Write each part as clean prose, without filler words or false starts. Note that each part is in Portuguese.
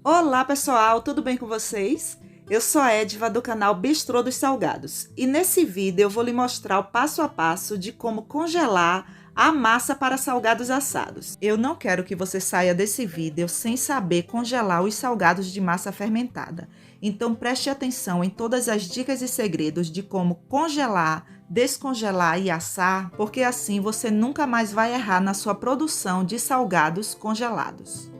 Olá pessoal, tudo bem com vocês? Eu sou a Edva do canal Bistrô dos Salgados e nesse vídeo eu vou lhe mostrar o passo a passo de como congelar a massa para salgados assados. Eu não quero que você saia desse vídeo sem saber congelar os salgados de massa fermentada. Então preste atenção em todas as dicas e segredos de como congelar, descongelar e assar, porque assim você nunca mais vai errar na sua produção de salgados congelados.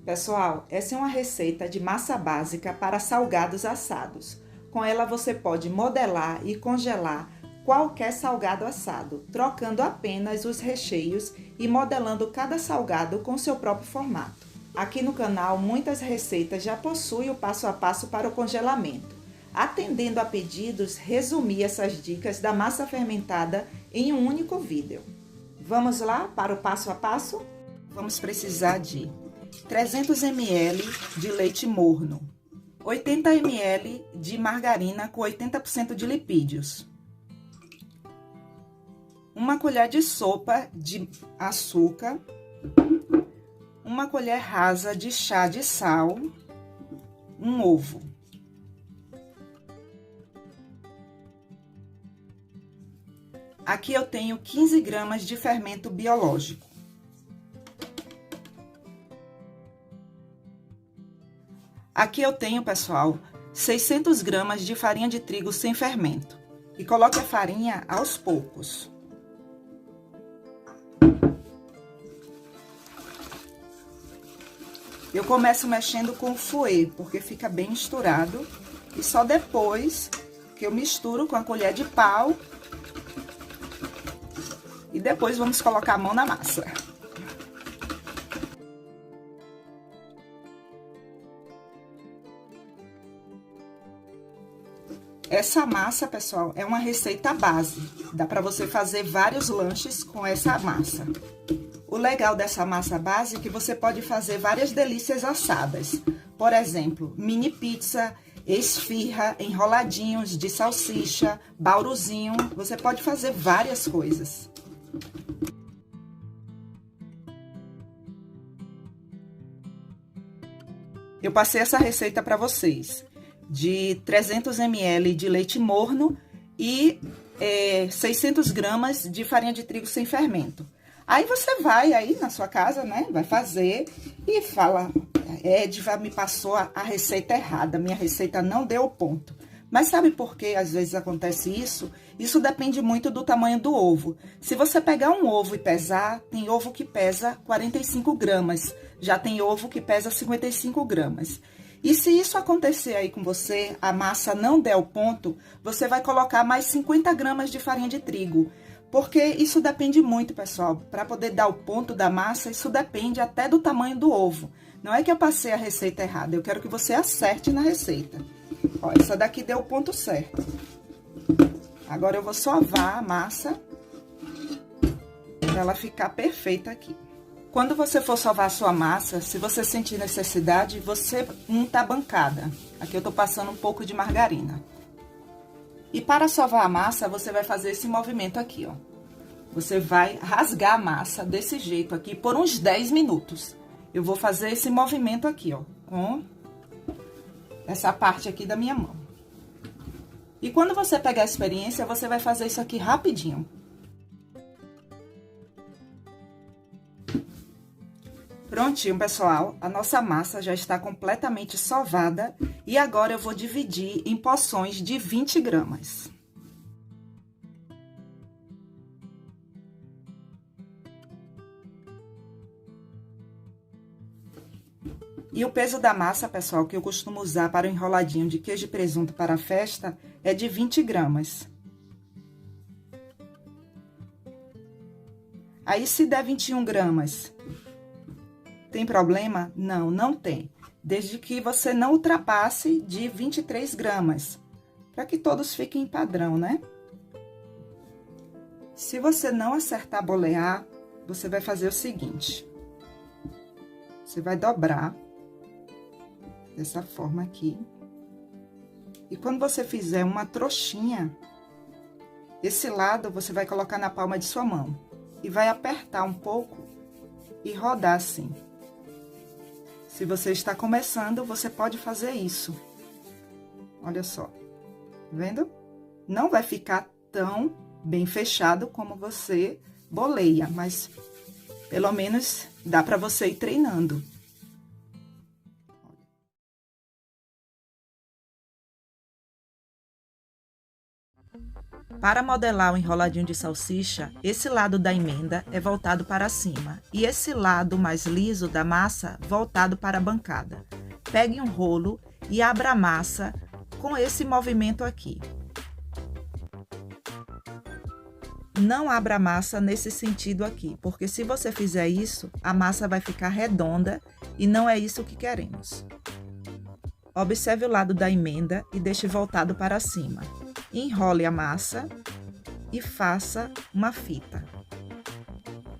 Pessoal, essa é uma receita de massa básica para salgados assados. Com ela você pode modelar e congelar qualquer salgado assado, trocando apenas os recheios e modelando cada salgado com seu próprio formato. Aqui no canal, muitas receitas já possuem o passo a passo para o congelamento. Atendendo a pedidos, resumi essas dicas da massa fermentada em um único vídeo. Vamos lá para o passo a passo? Vamos precisar de 300 ml de leite morno, 80 ml de margarina com 80% de lipídios, uma colher de sopa de açúcar, uma colher rasa de chá de sal, um ovo. Aqui eu tenho 15 gramas de fermento biológico. Aqui eu tenho, pessoal, 600 gramas de farinha de trigo sem fermento. E coloque a farinha aos poucos. Eu começo mexendo com o fouet, porque fica bem misturado. E só depois que eu misturo com a colher de pau. E depois vamos colocar a mão na massa. Essa massa, pessoal, é uma receita base. Dá para você fazer vários lanches com essa massa. O legal dessa massa base é que você pode fazer várias delícias assadas. Por exemplo, mini pizza, esfirra, enroladinhos de salsicha, bauruzinho. Você pode fazer várias coisas. Eu passei essa receita para vocês. De 300 ml de leite morno e 600 gramas de farinha de trigo sem fermento. Aí você vai aí na sua casa, né? Vai fazer e fala, Edva me passou a receita errada, minha receita não deu o ponto. Mas sabe por que às vezes acontece isso? Isso depende muito do tamanho do ovo. Se você pegar um ovo e pesar, tem ovo que pesa 45 gramas, já tem ovo que pesa 55 gramas. E se isso acontecer aí com você, a massa não der o ponto, você vai colocar mais 50 gramas de farinha de trigo. Porque isso depende muito, pessoal. Para poder dar o ponto da massa, isso depende até do tamanho do ovo. Não é que eu passei a receita errada, eu quero que você acerte na receita. Ó, essa daqui deu o ponto certo. Agora eu vou sovar a massa para ela ficar perfeita aqui. Quando você for sovar a sua massa, se você sentir necessidade, você unta a bancada. Aqui eu tô passando um pouco de margarina. E para sovar a massa, você vai fazer esse movimento aqui, ó. Você vai rasgar a massa desse jeito aqui por uns 10 minutos. Eu vou fazer esse movimento aqui, ó, com essa parte aqui da minha mão. E quando você pegar a experiência, você vai fazer isso aqui rapidinho. Prontinho, pessoal, a nossa massa já está completamente sovada e agora eu vou dividir em porções de 20 gramas. E o peso da massa, pessoal, que eu costumo usar para o enroladinho de queijo e presunto para a festa é de 20 gramas. Aí, se der 21 gramas... tem problema? Não, não tem. Desde que você não ultrapasse de 23 gramas. Para que todos fiquem em padrão, né? Se você não acertar bolear, você vai fazer o seguinte. Você vai dobrar. Dessa forma aqui. E quando você fizer uma trouxinha, esse lado você vai colocar na palma de sua mão. E vai apertar um pouco e rodar assim. Se você está começando, você pode fazer isso. Olha só, vendo? Não vai ficar tão bem fechado como você boleia, mas pelo menos dá para você ir treinando. Para modelar o enroladinho de salsicha, esse lado da emenda é voltado para cima e esse lado mais liso da massa voltado para a bancada. Pegue um rolo e abra a massa com esse movimento aqui. Não abra a massa nesse sentido aqui, porque se você fizer isso, a massa vai ficar redonda e não é isso que queremos. Observe o lado da emenda e deixe voltado para cima. Enrole a massa e faça uma fita.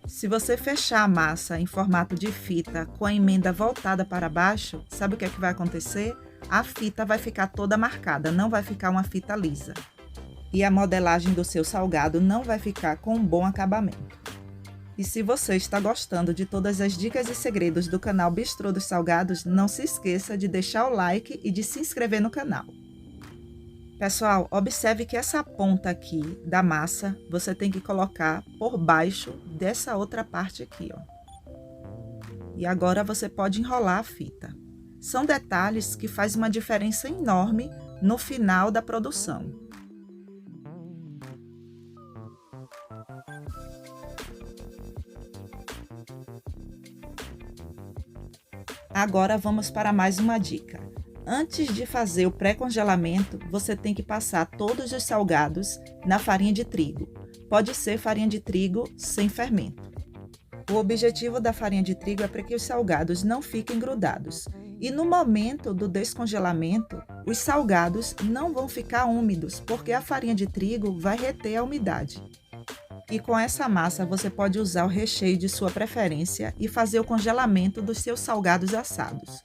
Se você fechar a massa em formato de fita com a emenda voltada para baixo, sabe o que é que vai acontecer? A fita vai ficar toda marcada, não vai ficar uma fita lisa. E a modelagem do seu salgado não vai ficar com um bom acabamento. E se você está gostando de todas as dicas e segredos do canal Bistrô dos Salgados, não se esqueça de deixar o like e de se inscrever no canal. Pessoal, observe que essa ponta aqui da massa, você tem que colocar por baixo dessa outra parte aqui, ó. E agora você pode enrolar a fita. São detalhes que fazem uma diferença enorme no final da produção. Agora vamos para mais uma dica. Antes de fazer o pré-congelamento, você tem que passar todos os salgados na farinha de trigo. Pode ser farinha de trigo sem fermento. O objetivo da farinha de trigo é para que os salgados não fiquem grudados. E no momento do descongelamento, os salgados não vão ficar úmidos, porque a farinha de trigo vai reter a umidade. E com essa massa você pode usar o recheio de sua preferência e fazer o congelamento dos seus salgados assados.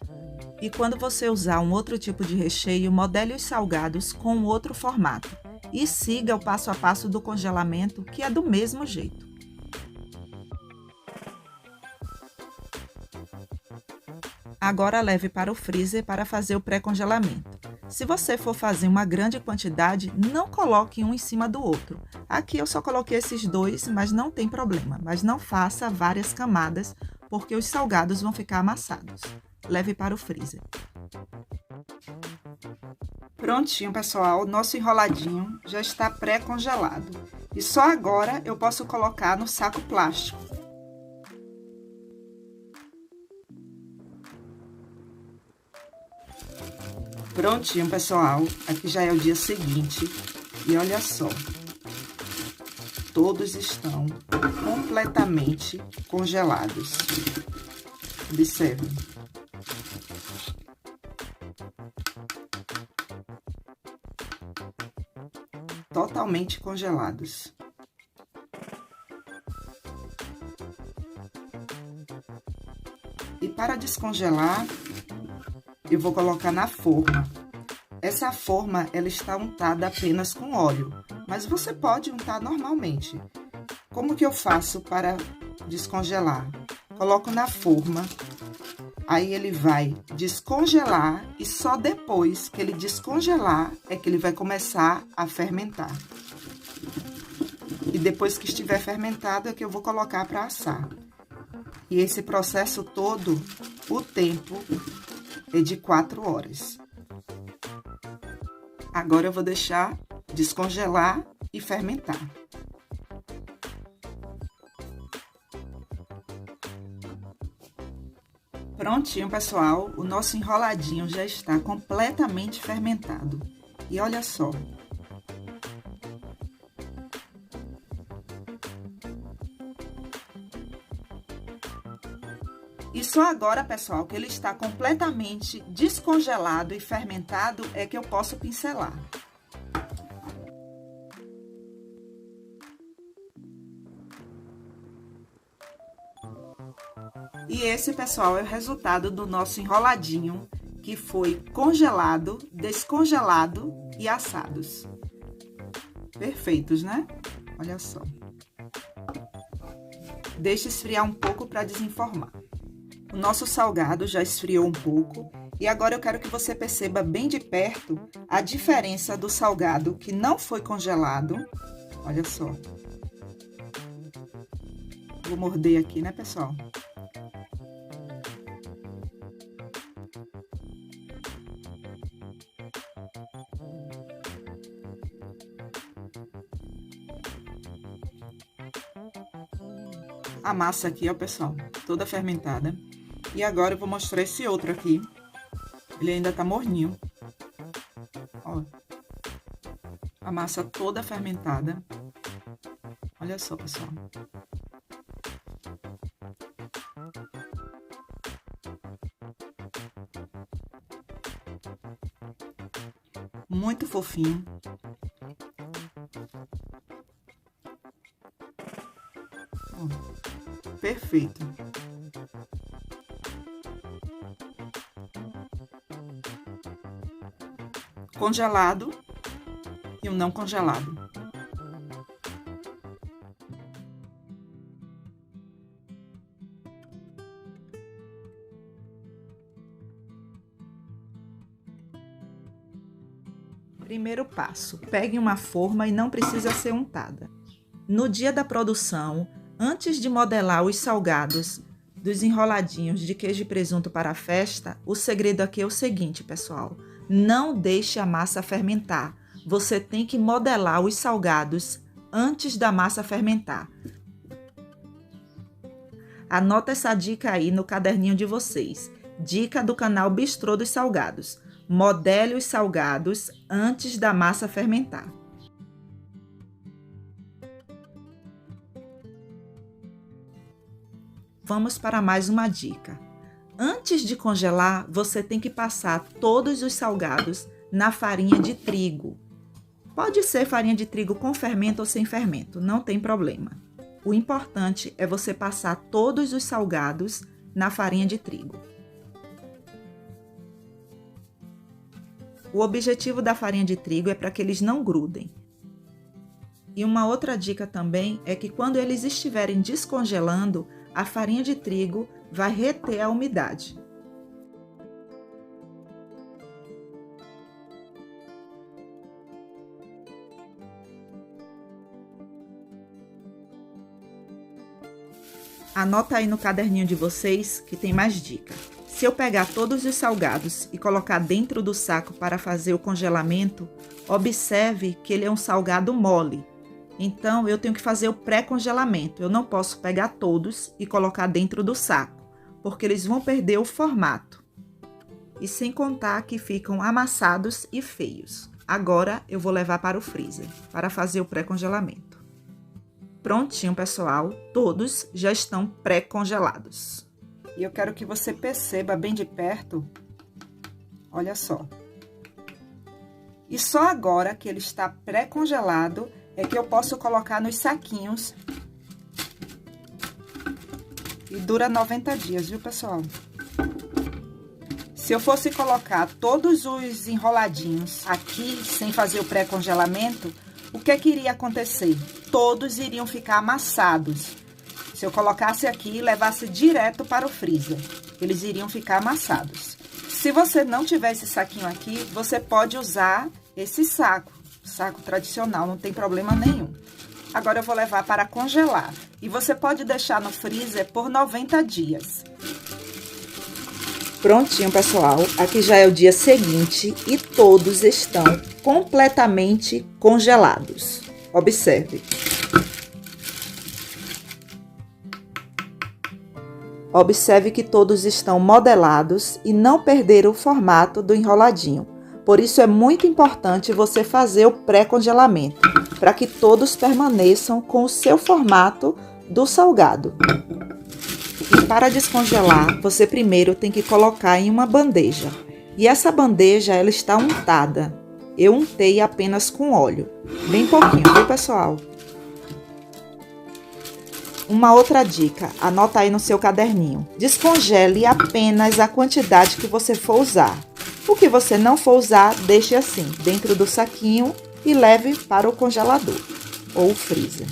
E quando você usar um outro tipo de recheio, modele os salgados com um outro formato e siga o passo a passo do congelamento, que é do mesmo jeito. Agora leve para o freezer para fazer o pré-congelamento. Se você for fazer uma grande quantidade, não coloque um em cima do outro. Aqui eu só coloquei esses dois, mas não tem problema. Mas não faça várias camadas, porque os salgados vão ficar amassados. Leve para o freezer. Prontinho, pessoal. Nosso enroladinho já está pré-congelado. E só agora eu posso colocar no saco plástico. Prontinho, pessoal. Aqui já é o dia seguinte. E olha só. Todos estão completamente congelados. Observem. Totalmente congelados. E para descongelar, eu vou colocar na forma. Essa forma, ela está untada apenas com óleo, mas você pode untar normalmente. Como que eu faço para descongelar? Coloco na forma, aí ele vai descongelar e só depois que ele descongelar é que ele vai começar a fermentar. E depois que estiver fermentado é que eu vou colocar para assar. E esse processo todo, o tempo é de 4 horas. Agora eu vou deixar descongelar e fermentar. Prontinho, pessoal, o nosso enroladinho já está completamente fermentado. E olha só. E só agora, pessoal, que ele está completamente descongelado e fermentado, é que eu posso pincelar. E esse, pessoal, é o resultado do nosso enroladinho, que foi congelado, descongelado e assados. Perfeitos, né? Olha só. Deixe esfriar um pouco para desenformar. O nosso salgado já esfriou um pouco e agora eu quero que você perceba bem de perto a diferença do salgado que não foi congelado. Olha só. Vou morder aqui, né, pessoal? A massa aqui, ó, pessoal, toda fermentada. E agora eu vou mostrar esse outro aqui. Ele ainda tá morninho. Ó. A massa toda fermentada. Olha só, pessoal. Muito fofinho. Ó, perfeito. Congelado e o não congelado. Primeiro passo: pegue uma forma e não precisa ser untada. No dia da produção, antes de modelar os salgados dos enroladinhos de queijo e presunto para a festa, o segredo aqui é o seguinte, pessoal: não deixe a massa fermentar. Você tem que modelar os salgados antes da massa fermentar. Anota essa dica aí no caderninho de vocês. Dica do canal Bistrô dos Salgados. Modele os salgados antes da massa fermentar. Vamos para mais uma dica. Antes de congelar, você tem que passar todos os salgados na farinha de trigo. Pode ser farinha de trigo com fermento ou sem fermento, não tem problema. O importante é você passar todos os salgados na farinha de trigo. O objetivo da farinha de trigo é para que eles não grudem. E uma outra dica também é que quando eles estiverem descongelando, a farinha de trigo vai reter a umidade. Anota aí no caderninho de vocês que tem mais dica. Se eu pegar todos os salgados e colocar dentro do saco para fazer o congelamento, observe que ele é um salgado mole. Então, eu tenho que fazer o pré-congelamento. Eu não posso pegar todos e colocar dentro do saco, porque eles vão perder o formato. E sem contar que ficam amassados e feios. Agora, eu vou levar para o freezer, para fazer o pré-congelamento. Prontinho, pessoal. Todos já estão pré-congelados. E eu quero que você perceba bem de perto. Olha só. E só agora que ele está pré-congelado é que eu posso colocar nos saquinhos. E dura 90 dias, viu, pessoal? Se eu fosse colocar todos os enroladinhos aqui, sem fazer o pré-congelamento, o que é que iria acontecer? Todos iriam ficar amassados. Se eu colocasse aqui e levasse direto para o freezer, eles iriam ficar amassados. Se você não tiver esse saquinho aqui, você pode usar esse saco tradicional, não tem problema nenhum. Agora eu vou levar para congelar. E você pode deixar no freezer por 90 dias. Prontinho, pessoal. Aqui já é o dia seguinte e todos estão completamente congelados. Observe. Observe que todos estão modelados e não perderam o formato do enroladinho. Por isso é muito importante você fazer o pré-congelamento, para que todos permaneçam com o seu formato do salgado. E para descongelar, você primeiro tem que colocar em uma bandeja. E essa bandeja, ela está untada. Eu untei apenas com óleo. Bem pouquinho, viu, pessoal? Uma outra dica, anota aí no seu caderninho. Descongele apenas a quantidade que você for usar. O que você não for usar, deixe assim, dentro do saquinho e leve para o congelador ou freezer.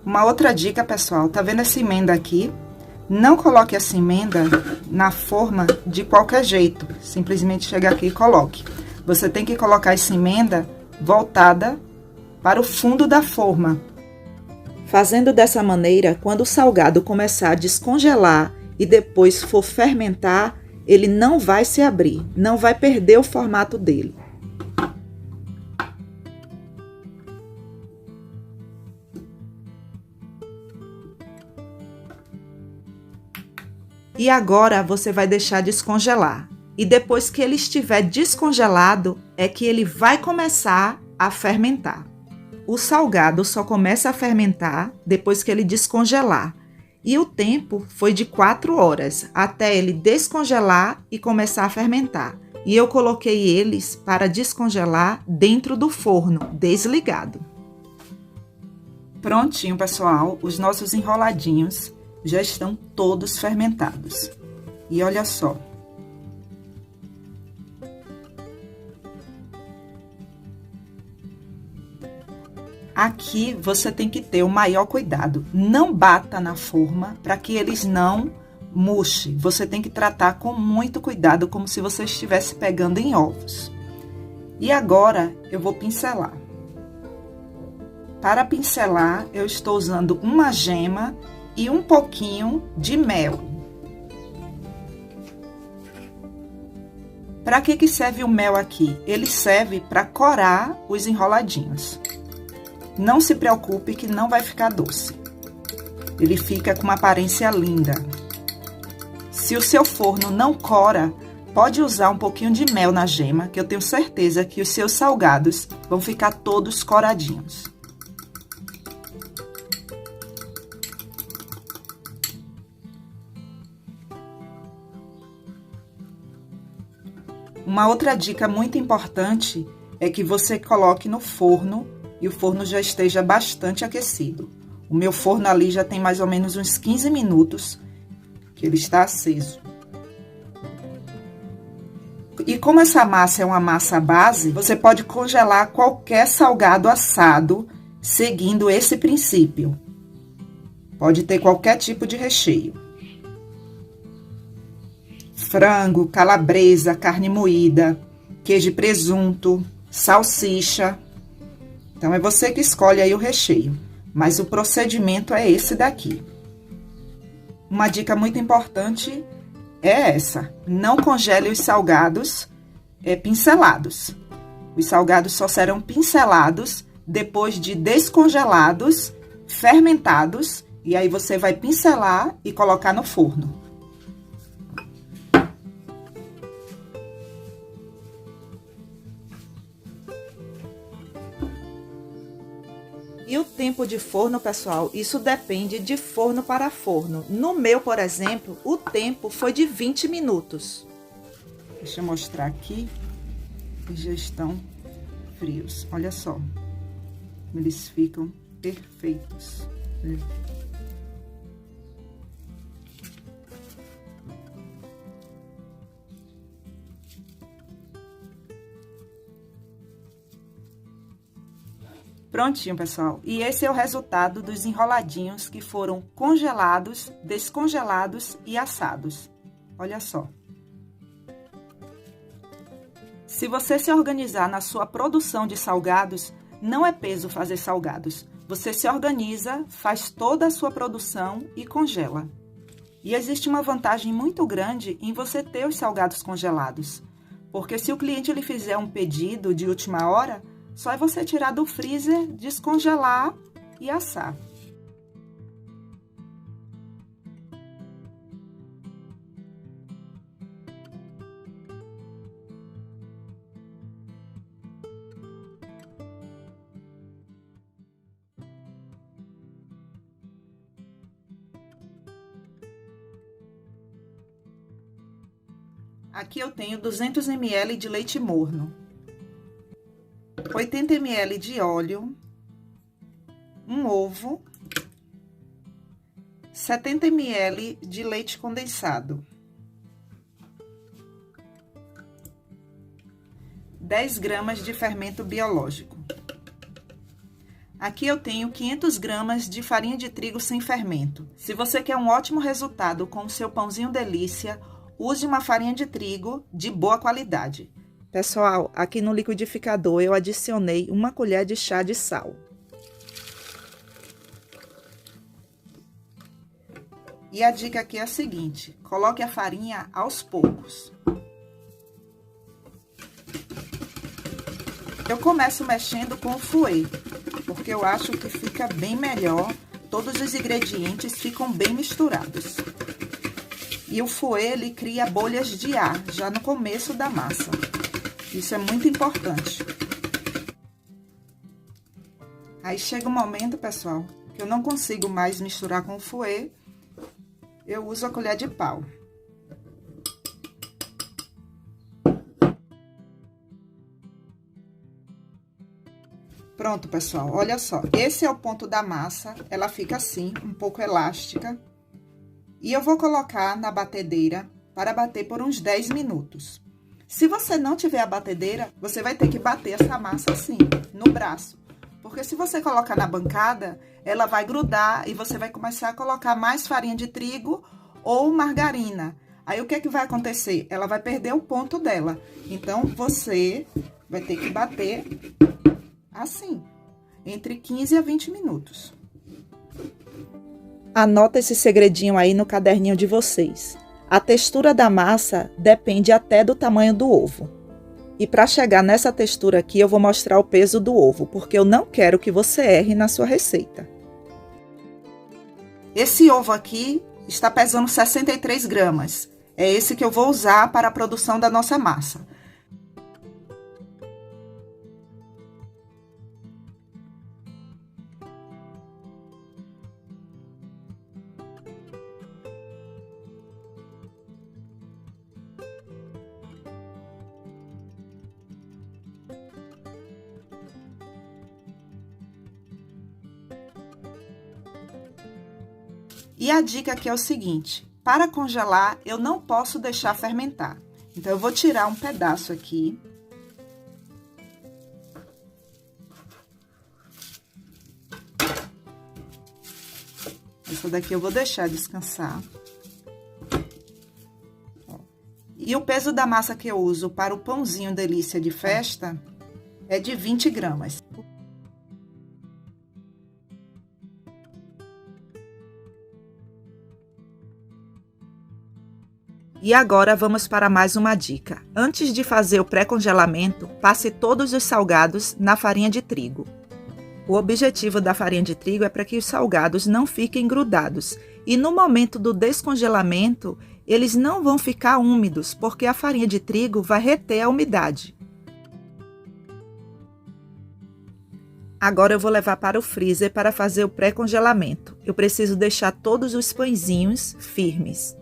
Uma outra dica, pessoal, tá vendo essa emenda aqui? Não coloque essa emenda na forma de qualquer jeito. Simplesmente chega aqui e coloque. Você tem que colocar essa emenda voltada para o fundo da forma. Fazendo dessa maneira, quando o salgado começar a descongelar e depois for fermentar, ele não vai se abrir, não vai perder o formato dele. E agora você vai deixar descongelar. E depois que ele estiver descongelado, é que ele vai começar a fermentar. O salgado só começa a fermentar depois que ele descongelar. E o tempo foi de 4 horas, até ele descongelar e começar a fermentar. E eu coloquei eles para descongelar dentro do forno, desligado. Prontinho, pessoal, os nossos enroladinhos já estão todos fermentados. E olha só. Aqui você tem que ter o maior cuidado. Não bata na forma para que eles não murchem. Você tem que tratar com muito cuidado, como se você estivesse pegando em ovos. E agora eu vou pincelar. Para pincelar, eu estou usando uma gema e um pouquinho de mel. Para que serve o mel aqui? Ele serve para corar os enroladinhos. Não se preocupe que não vai ficar doce. Ele fica com uma aparência linda. Se o seu forno não cora, pode usar um pouquinho de mel na gema, que eu tenho certeza que os seus salgados vão ficar todos coradinhos. Uma outra dica muito importante é que você coloque no forno e o forno já esteja bastante aquecido. O meu forno ali já tem mais ou menos uns 15 minutos que ele está aceso. E como essa massa é uma massa base, você pode congelar qualquer salgado assado seguindo esse princípio. Pode ter qualquer tipo de recheio. Frango, calabresa, carne moída, queijo e presunto, salsicha. Então, é você que escolhe aí o recheio, mas o procedimento é esse daqui. Uma dica muito importante é essa: não congele os salgados pincelados. Os salgados só serão pincelados depois de descongelados, fermentados, e aí você vai pincelar e colocar no forno. E o tempo de forno, pessoal, isso depende de forno para forno. No meu, por exemplo, o tempo foi de 20 minutos. Deixa eu mostrar aqui. Eles já estão frios. Olha só. Eles ficam perfeitos. Prontinho, pessoal. E esse é o resultado dos enroladinhos que foram congelados, descongelados e assados. Olha só. Se você se organizar na sua produção de salgados, não é peso fazer salgados. Você se organiza, faz toda a sua produção e congela. E existe uma vantagem muito grande em você ter os salgados congelados. Porque se o cliente lhe fizer um pedido de última hora, só é você tirar do freezer, descongelar e assar. Aqui eu tenho 200 ml de leite morno, 80 ml de óleo, um ovo, 70 ml de leite condensado, 10 gramas de fermento biológico. Aqui eu tenho 500 gramas de farinha de trigo sem fermento. Se você quer um ótimo resultado com o seu pãozinho delícia, use uma farinha de trigo de boa qualidade. Pessoal, aqui no liquidificador eu adicionei 1 colher de chá de sal. E a dica aqui é a seguinte: coloque a farinha aos poucos. Eu começo mexendo com o fouet, porque eu acho que fica bem melhor, todos os ingredientes ficam bem misturados. E o fouet, ele cria bolhas de ar já no começo da massa. Isso é muito importante. Aí chega um momento, pessoal, que eu não consigo mais misturar com o fouet, eu uso a colher de pau. Pronto, pessoal, olha só, esse é o ponto da massa, ela fica assim, um pouco elástica. E eu vou colocar na batedeira para bater por uns 10 minutos. Se você não tiver a batedeira, você vai ter que bater essa massa assim, no braço. Porque se você colocar na bancada, ela vai grudar e você vai começar a colocar mais farinha de trigo ou margarina. Aí, o que é que vai acontecer? Ela vai perder o ponto dela. Então, você vai ter que bater assim, entre 15 a 20 minutos. Anota esse segredinho aí no caderninho de vocês. A textura da massa depende até do tamanho do ovo. E para chegar nessa textura aqui, eu vou mostrar o peso do ovo, porque eu não quero que você erre na sua receita. Esse ovo aqui está pesando 63 gramas. É esse que eu vou usar para a produção da nossa massa. E a dica aqui é o seguinte: para congelar, eu não posso deixar fermentar. Então, eu vou tirar um pedaço aqui. Essa daqui eu vou deixar descansar. E o peso da massa que eu uso para o pãozinho delícia de festa é de 20 gramas. E agora vamos para mais uma dica. Antes de fazer o pré-congelamento, passe todos os salgados na farinha de trigo. O objetivo da farinha de trigo é para que os salgados não fiquem grudados. E no momento do descongelamento, eles não vão ficar úmidos, porque a farinha de trigo vai reter a umidade. Agora eu vou levar para o freezer para fazer o pré-congelamento. Eu preciso deixar todos os pãezinhos firmes.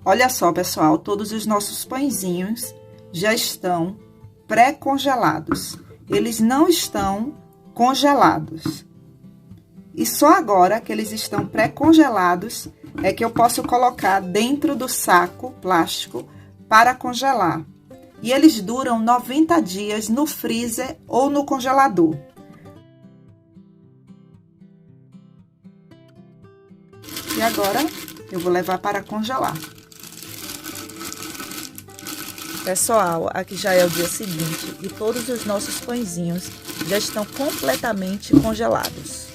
Olha só, pessoal, todos os nossos pãezinhos já estão pré-congelados. Eles não estão congelados. E só agora que eles estão pré-congelados é que eu posso colocar dentro do saco plástico para congelar. E eles duram 90 dias no freezer ou no congelador. E agora eu vou levar para congelar. Pessoal, aqui já é o dia seguinte e todos os nossos pãezinhos já estão completamente congelados.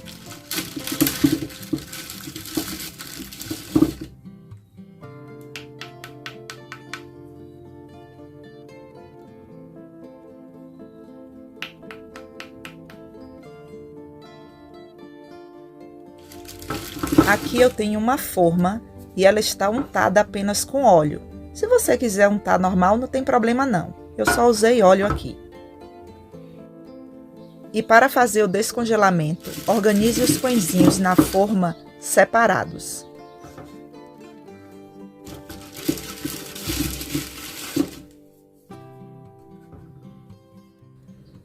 Aqui eu tenho uma forma e ela está untada apenas com óleo. Se você quiser untar normal, não tem problema não. Eu só usei óleo aqui. E para fazer o descongelamento, organize os pãezinhos na forma separados.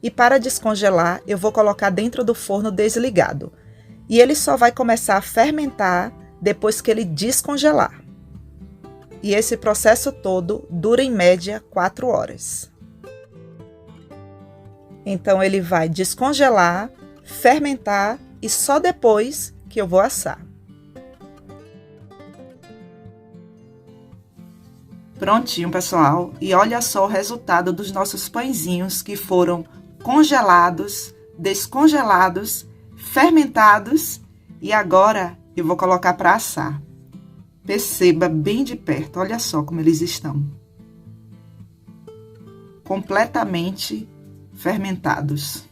E para descongelar, eu vou colocar dentro do forno desligado. E ele só vai começar a fermentar depois que ele descongelar. E esse processo todo dura em média 4 horas. Então ele vai descongelar, fermentar e só depois que eu vou assar. Prontinho, pessoal. E olha só o resultado dos nossos pãezinhos que foram congelados, descongelados, fermentados e agora eu vou colocar para assar. Perceba bem de perto, olha só como eles estão. Completamente fermentados.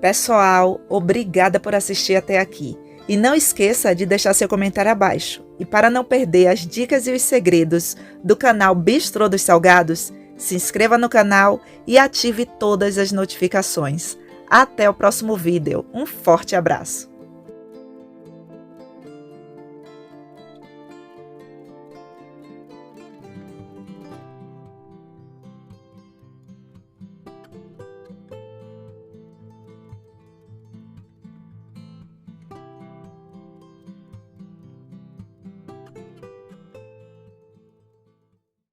Pessoal, obrigada por assistir até aqui. E não esqueça de deixar seu comentário abaixo. E para não perder as dicas e os segredos do canal Bistrô dos Salgados, se inscreva no canal e ative todas as notificações. Até o próximo vídeo. Um forte abraço!